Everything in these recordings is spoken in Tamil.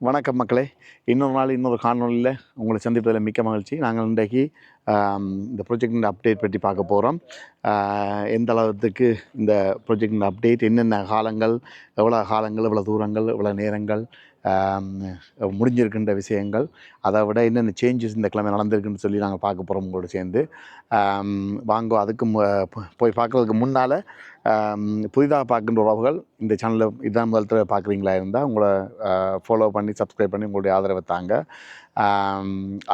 வணக்கம் மக்களே. இன்னொரு நாள் இன்னொரு காணொளியில் உங்களை சந்திப்பதில் மிக்க மகிழ்ச்சி. நாங்கள் இன்றைக்கு இந்த ப்ரொஜெக்டின் அப்டேட் பற்றி பார்க்க போகிறோம். எந்த அளவுக்கு இந்த ப்ரொஜெக்டின் அப்டேட், என்னென்ன காலங்கள், எவ்வளோ தூரங்கள், எவ்வளோ நேரங்கள் முடிஞ்சிருக்கின்ற விஷயங்கள், அதை விட என்னென்ன சேஞ்சஸ் இந்த கிழமை நடந்திருக்குன்னு சொல்லி நாங்கள் பார்க்க போகிறோம் உங்களோட சேர்ந்து. வாங்க அதுக்கு போய் பார்க்குறதுக்கு முன்னால் புதிதாக பார்க்கின்ற உறவுகள் இந்த சேனலில் இதான் முதல் பார்க்குறீங்களா இருந்தால் உங்களை ஃபாலோ பண்ணி சப்ஸ்கிரைப் பண்ணி உங்களுடைய ஆதரவை தாங்க.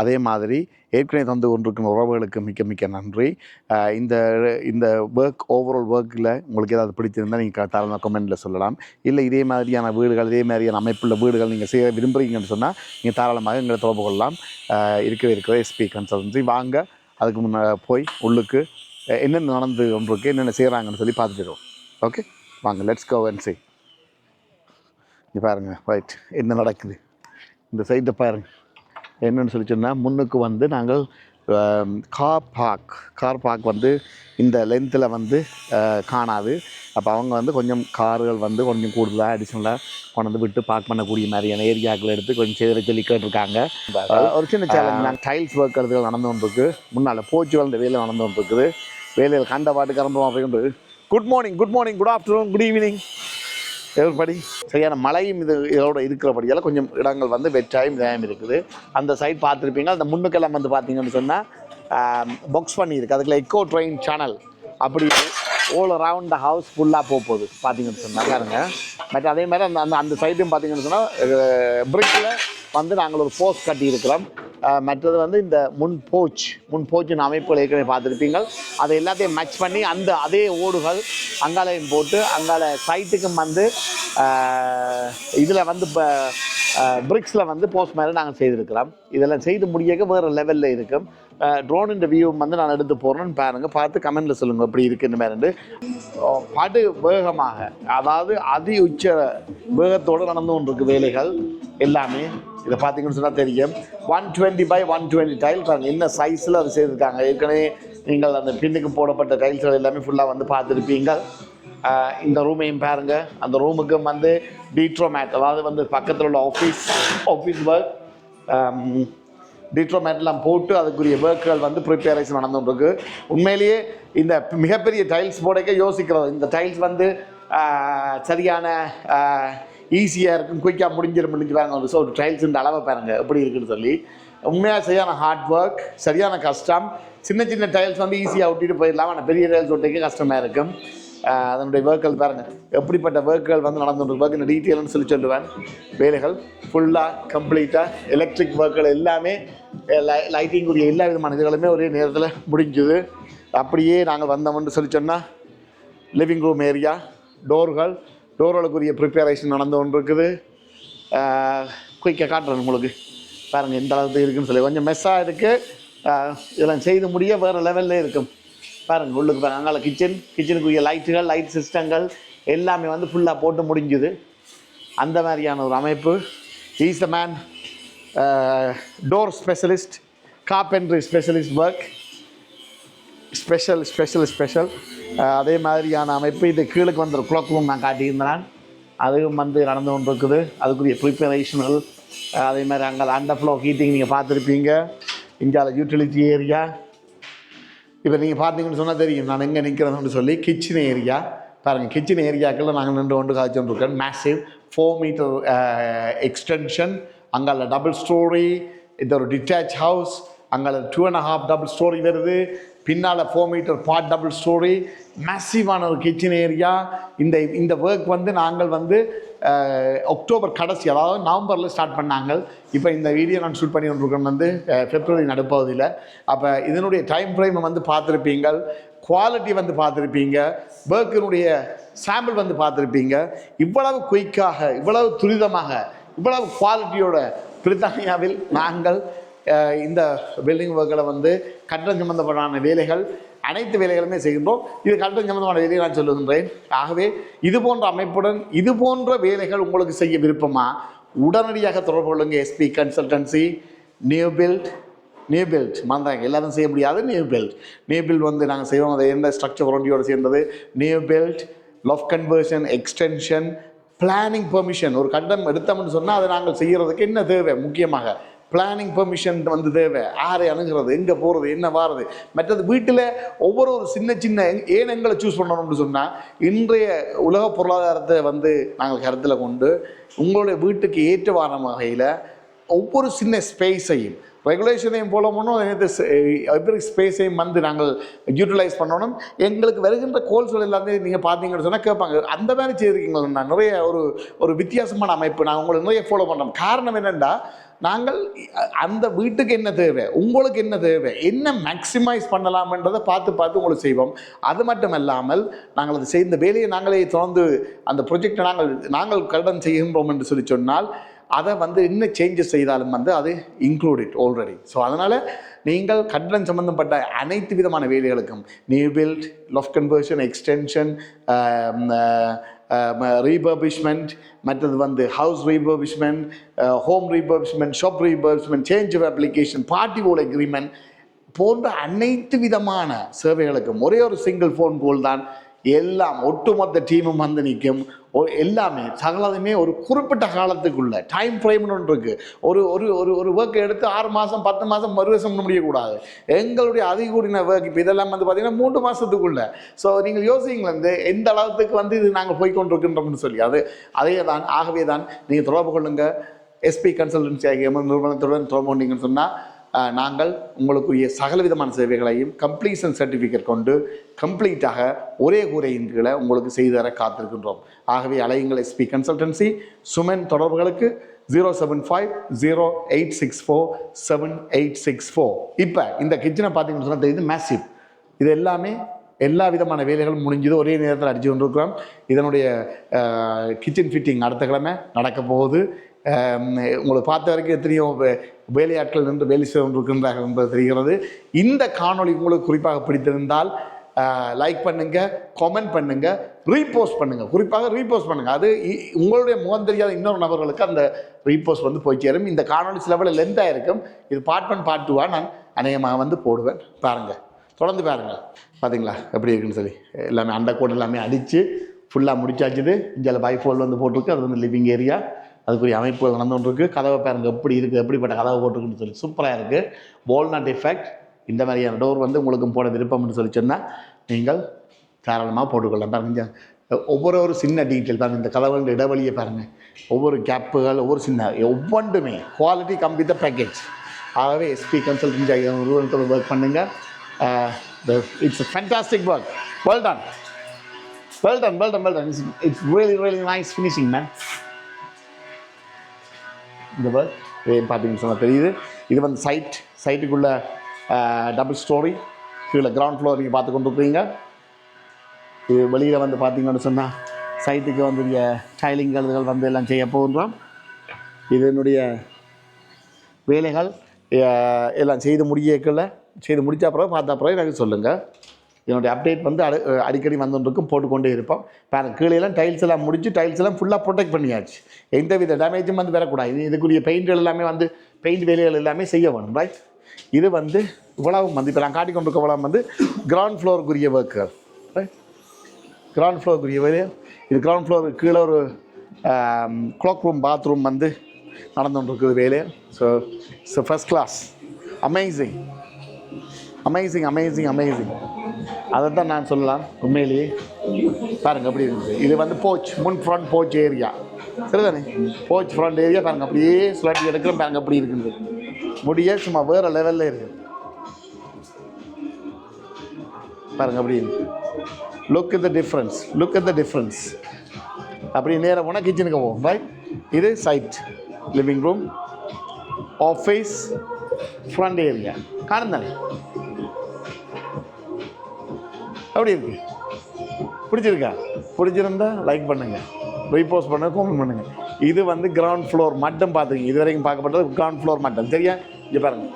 அதே மாதிரி ஏற்கனவே தந்து கொண்டிருக்கிற உறவுகளுக்கு மிக்க மிக்க நன்றி. இந்த இந்த ஓவரால் ஒர்க்கில் உங்களுக்கு ஏதாவது பிடிச்சிருந்தால் நீங்கள் தாராளமாக கமெண்டில் சொல்லலாம். இல்லை இதே மாதிரியான வீடுகள், இதே மாதிரியான அமைப்புள்ள வீடுகள் நீங்கள் செய்ய விரும்புகிறீங்கன்னு சொன்னால் நீங்கள் தாராளமாக எங்களை தொடர்பு கொள்ளலாம். இருக்கிற எஸ்பி கன்சல்டன்சி. வாங்க அதுக்கு முன்னே போய் உள்ளுக்கு என்னென்ன நடந்து கொண்டிருக்கு, என்னென்ன செய்கிறாங்கன்னு சொல்லி பார்த்துட்டு. ஓகே வாங்க, லெட்ஸ் கோ அண்ட் see. இங்கே பாருங்கள், ரைட், என்ன நடக்குது இந்த சைட்டை பாருங்கள். என்னென்னு சொல்லி சொன்னால், முன்னுக்கு வந்து நாங்கள் கார் பார்க் வந்து இந்த லென்த்தில் வந்து காணாது. அப்போ அவங்க வந்து கொஞ்சம் கார்கள் வந்து கொஞ்சம் கூடுதலாக அடிஷ்னலாக கொண்டு வந்து விட்டு பார்க் பண்ணக்கூடிய மாதிரியான ஏரியாக்கள் எடுத்து கொஞ்சம் செய்கிற சொல்லி கேட்டிருக்காங்க. ஒரு சின்ன சேலஞ்ச், நாங்கள் டைல்ஸ் ஒர்க் எடுத்து நடந்து கொண்டிருக்கு. முன்னால் போச்சு வந்த வேலை நடந்து கொண்டிருக்குது. வேலையில் கண்ட பாட்டு கிளம்புவோம் அப்படின்றது. Good morning, good afternoon, good evening everybody. சரியான மழையும் இதோட இருக்கிறபடியால் கொஞ்சம் இடங்கள் வந்து வெற்றாயும் இதாயும் இருக்குது. அந்த சைட் பார்த்துருப்பீங்க. அந்த முன்னுக்கெல்லாம் வந்து பார்த்தீங்கன்னு சொன்னால் பாக்ஸ் பண்ணியிருக்கு. அதுக்குள்ள எக்கோ ட்ரெயின் சேனல் அப்படி ஆல் அரவுண்ட் த ஹவுஸ் ஃபுல்லாக போகுது பார்த்தீங்கன்னு சொன்னால் பாருங்க. மற்ற அதே மாதிரி அந்த அந்த சைட்டும் பார்த்தீங்கன்னு சொன்னால் பிரிக்கில் வந்து நாங்கள் ஒரு போஸ்ட் கட்டியிருக்கிறோம். மற்றது வந்து இந்த முன் போச்சின் அமைப்புகள் ஏற்கனவே பார்த்துருப்பீங்க. அதை எல்லாத்தையும் மேட்ச் பண்ணி அதே ஓடுகள் அங்காலையும் போட்டு அங்கால சைட்டுக்கும் வந்து இதில் வந்து இப்போ பிரிக்ஸில் வந்து போஸ்ட் மாதிரி நாங்கள் செய்திருக்கிறோம். இதெல்லாம் செய்து முடியக்க வேறு லெவலில் இருக்கும். ட்ரோனின் வியூ வந்து நான் எடுத்து போகிறேன்னு பாருங்கள். பார்த்து கமெண்டில் சொல்லுங்கள் எப்படி இருக்குன்னு மாதிரி. படு வேகமாக, அதாவது அதி உச்ச வேகத்தோடு நடந்து கொண்டிருக்கு வேலைகள் எல்லாமே. இதை பார்த்தீங்கன்னு சொன்னால் தெரியும். 120x120 டைல் பாருங்கள், என்ன சைஸில் அது செய்திருக்காங்க. ஏற்கனவே நீங்கள் அந்த பின்னுக்கு போடப்பட்ட டைல்ஸ்கள் எல்லாமே ஃபுல்லாக வந்து பார்த்துருப்பீங்க. இந்த ரூமையும் பாருங்கள். அந்த ரூமுக்கும் வந்து டீட்ரோமேட், அதாவது வந்து பக்கத்தில் உள்ள ஆஃபீஸ் ஒர்க் டீட்ரோமேட்லாம் போட்டு அதுக்குரிய ஒர்க்குகள் வந்து ப்ரிப்பேரேஷன் நடந்துருக்கு. உண்மையிலேயே இந்த மிகப்பெரிய டைல்ஸ் போடக்க யோசிக்கிறது. இந்த டைல்ஸ் வந்து சரியான ஈஸியாக இருக்கும், குயிக்காக முடிஞ்சு பாருங்க. ஸோ டைல்ஸுன்ற அளவை பாருங்கள் எப்படி இருக்குன்னு சொல்லி. உண்மையாக சரியான ஹார்ட் ஒர்க், சரியான கஷ்டம். சின்ன டைல்ஸ் வந்து ஈஸியாக ஒட்டிட்டு போயிடலாம். ஆனால் பெரிய டைல்ஸ் ஒட்டிக்க கஷ்டமாக இருக்கும். அதனுடைய ஒர்க்குகள் பாருங்கள், எப்படிப்பட்ட ஒர்க்குகள் வந்து நடந்துட்டு ஒர்க் டீட்டெயில்னு சொல்லுவேன். வேலைகள் ஃபுல்லாக கம்ப்ளீட்டாக எலக்ட்ரிக் ஒர்க்குகள் எல்லாமே, லைட்டிங்குரிய எல்லா விதமான இதுகளுமே ஒரே நேரத்தில் முடிஞ்சுது. அப்படியே நாங்கள் வந்தோம்னு சொன்னால் லிவிங் ரூம் ஏரியா, டோர்களுக்குரிய ப்ரிப்பேரேஷன் நடந்து கொண்டு இருக்குது. குயிக்காக காட்டுறேன் உங்களுக்கு பாருங்கள் எந்த அளவுக்கு இருக்குதுன்னு சொல்லி. கொஞ்சம் மெஸ்ஸாக இருக்குது. இதெல்லாம் செய்து முடிய வேறு லெவலில் இருக்கும் பாருங்கள். உள்ளுக்கு பாருங்கள், அங்கால கிச்சனுக்குரிய லைட் சிஸ்டங்கள் எல்லாமே வந்து ஃபுல்லாக போட்டு முடிஞ்சுது. அந்த மாதிரியான ஒரு அமைப்பு. Is the man, door specialist, carpentry specialist work, special. அதே மாதிரியான அமைப்பு. இது கீழுக்கு வந்து ஒரு க்ளாக் ரூம் நான் காட்டியிருந்தேன். அதுவும் வந்து நடந்து கொண்டு இருக்குது. அதுக்குரிய ப்ரிப்பரேஷனல். அதே மாதிரி அங்கே அண்டர் ஃப்ளோ ஹீட்டிங் நீங்கள் பார்த்துருப்பீங்க. இந்தியாவில் யூட்டிலிட்டி ஏரியா. இப்போ நீங்கள் பார்த்தீங்கன்னு சொன்னால் தெரியும் நான் எங்கே நிற்கிறேன்னு சொல்லி. கிச்சன் ஏரியா பாருங்கள். கிச்சன் ஏரியாக்களில் நாங்கள் நின்று கொண்டு காய்ச்சோன்ருக்கோம். Massive 4 metre extension. அங்கால டபுள் ஸ்டோரி. இது ஒரு டிட்டாச் ஹவுஸ். அங்கால 2.5 டபுள் ஸ்டோரி வருது. பின்னால் 4 மீட்டர் பார்ட் டபுள் ஸ்டோரி. மேசிவான ஒரு கிச்சன் ஏரியா. இந்த ஒர்க் வந்து நாங்கள் வந்து அக்டோபர் கடைசி, அதாவது நவம்பரில் ஸ்டார்ட் பண்ணாங்க. இப்போ இந்த வீடியோ நான் ஷூட் பண்ணி கொண்டிருக்கேன் வந்து பிப்ரவரி நடுப்பகுதியில். அப்போ இதனுடைய டைம் ஃப்ரேமை வந்து பார்த்துருப்பீங்க, குவாலிட்டி வந்து பார்த்துருப்பீங்க, ஒர்க்கினுடைய சாம்பிள் வந்து பார்த்துருப்பீங்க. இவ்வளவு குயிக்காக, இவ்வளவு துரிதமாக, இவ்வளவு குவாலிட்டியோட பிரித்தானியாவில் நாங்கள் இந்த பில்டிங் ஒர்க்கில் வந்து கட்டடம் சம்பந்தப்படான வேலைகள் அனைத்து வேலைகளுமே செய்கின்றோம். இது கட்டடம் சம்பந்தமான வேலையை நான் சொல்லுகின்றேன். ஆகவே இது போன்ற அமைப்புடன் இது போன்ற வேலைகள் உங்களுக்கு செய்ய விருப்பமா, உடனடியாக தொடர்பு கொள்ளுங்க. SP consultancy. நியூ பில்ட் மறந்தாங்க, எல்லாரும் செய்ய முடியாது. நியூ பில்ட் வந்து நாங்கள் செய்வோம். அதை எந்த ஸ்ட்ரக்சர் ஒரண்டியோடு சேர்ந்தது. New build, loft conversion, extension, planning permission. ஒரு கட்டடம் எடுத்தோம்னு சொன்னால் அதை நாங்கள் செய்கிறதுக்கு என்ன தேவை, முக்கியமாக பிளானிங் பெர்மிஷன் வந்து தேவை. யாரை அணுகிறது, எங்கே போகிறது, என்ன வாரது. மற்றது வீட்டில் ஒவ்வொரு சின்ன சின்ன ஏனங்களை சூஸ் பண்ணணும்னு சொன்னால், இன்றைய உலக பொருளாதாரத்தை வந்து நாங்கள் கருத்தில் கொண்டு உங்களுடைய வீட்டுக்கு ஏற்றவான வகையில் ஒவ்வொரு சின்ன ஸ்பேஸையும் ரெகுலேஷனையும் போல போனோம், எவ்ரி ஸ்பேஸையும் வந்து நாங்கள் யூட்டிலைஸ் பண்ணணும். எங்களுக்கு வருகின்ற கோல்ஸ்கள் எல்லாமே நீங்கள் பார்த்தீங்கன்னு சொன்னால் கேட்பாங்க, அந்த மாதிரி செய்திருக்கீங்களா. நிறைய ஒரு வித்தியாசமான அமைப்பு நாங்கள் உங்களை நிறைய ஃபாலோ பண்ணுறோம். காரணம் என்னென்னா, நாங்கள் அந்த வீட்டுக்கு என்ன தேவை, உங்களுக்கு என்ன தேவை, என்ன மேக்சிமைஸ் பண்ணலாம்ன்றதை பார்த்து உங்களுக்கு செய்வோம். அது மட்டும் இல்லாமல் நாங்கள் அதை செய்த வேலையை நாங்களே தொடர்ந்து அந்த ப்ரொஜெக்டை நாங்கள் கடன் செய்கின்றோம் என்று சொல்லி சொன்னால், அதை வந்து என்ன சேஞ்சஸ் செய்தாலும் வந்து அது இன்க்ளூடட் ஆல்ரெடி. ஸோ அதனால் நீங்கள் கட்டடம் சம்பந்தப்பட்ட அனைத்து விதமான வேலைகளுக்கும் new build, loft conversion, extension, refurbishment, மற்றது வந்து house refurbishment, home refurbishment, shop refurbishment, change of application, party wall agreement போன்ற அனைத்து விதமான சேவைகளுக்கும் ஒரே ஒரு சிங்கிள் ஃபோன் கோல் தான். எல்லாம் ஒட்டுமொத்த டீமும் வந்து நிற்கும். எல்லாமே சகலதுமே ஒரு குறிப்பிட்ட காலத்துக்குள்ள டைம் ஃப்ரேம்னு ஒன்று இருக்குது. ஒரு ஒர்க்கை எடுத்து 6 மாதம் 10 மாதம் மறுவசம் முடியக்கூடாது. எங்களுடைய அதிகூடின ஒர்க் இப்போ இதெல்லாம் வந்து பார்த்திங்கன்னா 3 மாதத்துக்குள்ள. ஸோ நீங்கள் யோசிங்களேன், எந்த அளவுக்கு வந்து இது நாங்கள் போய்கொண்டிருக்கின்றோம்னு சொல்லி அதே தான். ஆகவே தான் நீங்கள் தொடர்பு கொள்ளுங்கள். எஸ்பி கன்சல்டன்சி ஆகிய நிறுவனத்துடன் தொடர்பு கொண்டீங்கன்னு சொன்னால் நாங்கள் உங்களுக்குரிய சகல விதமான சேவைகளையும் கம்ப்ளீஷன் சர்டிஃபிகேட் கொண்டு கம்ப்ளீட்டாக ஒரே கூரையின் கீழே உங்களுக்கு செய்து தர காத்திருக்கின்றோம். ஆகவே அலையுங்கள் எஸ்பி கன்சல்டன்சி. சுமன் தொடர்புகளுக்கு 075-0864-7864. இப்போ இந்த கிச்சனை பார்த்தீங்கன்னு சொன்னால் தெரியுது மேசிவ். இது எல்லாமே எல்லா விதமான வேலைகளும் முடிஞ்சது, ஒரே நேரத்தில் அடித்து கொண்டிருக்கிறோம். இதனுடைய கிச்சன் ஃபிட்டிங் அடுத்த கிழமை நடக்க போகுது. உங்களை பார்த்த வரைக்கும் எத்தனையோ வேலையாட்கள் நின்று வேலை செய்து கொண்டிருக்கின்றார்கள் என்பது தெரிகிறது. இந்த காணொளி உங்களுக்கு குறிப்பாக பிடித்திருந்தால் லைக் பண்ணுங்கள், கமெண்ட் பண்ணுங்கள், ரீபோஸ்ட் பண்ணுங்கள். குறிப்பாக ரீபோஸ்ட் பண்ணுங்கள். அது உங்களுடைய முகம் தெரியாத இன்னொரு நபர்களுக்கு அந்த ரீபோஸ்ட் வந்து போய் சேரும். இந்த காணொளி சிலவில் லென்த்தாக இருக்கும். இது பார்ட் 1 பார்ட் 2 நான் அநேகமாக வந்து போடுவேன். பாருங்கள், தொடர்ந்து பாருங்கள். பார்த்தீங்களா எப்படி இருக்குன்னு சொல்லி. எல்லாமே அண்டர் கோட் எல்லாமே அடித்து ஃபுல்லாக முடிச்சாச்சுது. இங்கே பைஃபோல் வந்து போட்டிருக்கு. அது வந்து லிவிங் ஏரியா, அதுக்குரிய அமைப்புகள் நடந்து கொண்டு இருக்குது. கதவை பாருங்க எப்படி இருக்குது, எப்படிப்பட்ட கதவை போட்டிருக்குன்னு சொல்லி சூப்பராக இருக்குது. Walnut effect. இந்த மாதிரியான டோர் வந்து உங்களுக்கும் போட விருப்பம்னு சொல்லி சொன்னால் நீங்கள் தாராளமாக போட்டுக்கொள்ளலாம். பாருங்க, ஒவ்வொரு சின்ன டீட்டெயில் பாருங்கள். இந்த கதவுகள் இடைவெளியை பாருங்கள். ஒவ்வொரு கேப்புகள், ஒவ்வொன்றுமே quality come with the package. ஆகவே எஸ்பி கன்சல்டன்சி நிறுவனத்தோடு ஒர்க் பண்ணுங்கள். It's a fantastic work. Well done. It's really nice finishing, man. இந்த ஒர்க் பார்த்தீங்கன்னு சொன்னால் தெரியுது. இது வந்து சைட்டுக்குள்ளே டபுள் ஸ்டோரி, கீழே கிரவுண்ட் ஃப்ளோர் நீங்கள் பார்த்து கொண்டு இருக்கிறீங்க. இது வெளியில் வந்து பார்த்தீங்கன்னு சொன்னால் சைட்டுக்கு வந்து இங்கே டைலிங் கழுதுகள் வந்து எல்லாம் செய்ய போகின்றோம். இதனுடைய வேலைகள் எல்லாம் செய்து முடித்த பிறகு பார்த்தா பிறகு எனக்கு சொல்லுங்கள். இதனுடைய அப்டேட் வந்து அடிக்கடி வந்துருக்கும், போட்டுக்கொண்டே இருப்போம். பாருங்கள், கீழேலாம் டைல்ஸ் எல்லாம் முடிச்சு டைல்ஸ் எல்லாம் ஃபுல்லாக ப்ரொடெக்ட் பண்ணியாச்சு. எந்த வித டேமேஜும் வந்து வரக்கூடாது. இதுக்குரிய பெயிண்ட்கள் எல்லாமே வந்து பெயிண்ட் வேலைகள் எல்லாமே செய்ய வேணும், ரைட். இது வந்து இவ்வளவு வந்து இப்போ நான் காட்டிக்கொண்டிருக்க இவ்வளவு வந்து கிரவுண்ட் ஃப்ளோருக்குரிய ஒர்க்குகள், ரைட். கிரவுண்ட் ஃப்ளோருக்குரிய வேலையை இது கிரவுண்ட் ஃப்ளோருக்கு கீழே ஒரு க்ளாக் ரூம், பாத்ரூம் வந்து நடந்துகிட்டு வேலை. So first class, amazing. அதை தான் நான் சொல்லலாம். உண்மையிலேயே பாருங்கள் எப்படி இருக்குது. இது வந்து போச், ஃப்ரண்ட் போச் ஏரியா, சரிதானே? போச் ஃப்ரண்ட் ஏரியா பாருங்கள், அப்படியே சுழட்டி எடுக்கிறோம். பாருங்கள் அப்படி இருக்குது. முடிய சும்மா வேறு லெவலில் இருக்குது. பாருங்கள் அப்படி இருக்குது. Look at the difference. அப்படி நேராக போனால் கிச்சனுக்கு போவோம், ரைட். இது side, living room, office, front area காணுந்தானே? அப்படி இருக்கு. பிடிச்சிருந்தா லைக் பண்ணுங்கள், ரீபோஸ்ட் பண்ணுங்கள், கமெண்ட் பண்ணுங்கள். இது வந்து கிரவுண்ட் ஃப்ளோர் மட்டும் பார்த்துங்க. இது வரைக்கும் பார்க்கப்பட்டது கிரவுண்ட் ஃப்ளோர் மட்டும், சரியா? இங்கே பாருங்கள்,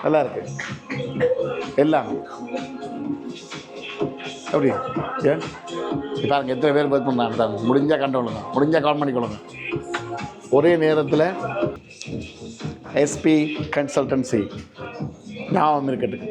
நல்லா இருக்கு எல்லாம். அப்படி ஏன் பாருங்கள் எத்தனை பேர் ஒர்க் பண்ணுறாங்க. முடிஞ்சால் கண்டுகொள்ளுங்க, முடிஞ்சால் கால் பண்ணிக்கொள்ளுங்க. ஒரே நேரத்தில் எஸ்பி கன்சல்டன்சி ஞாபகம் இருக்கட்டும்.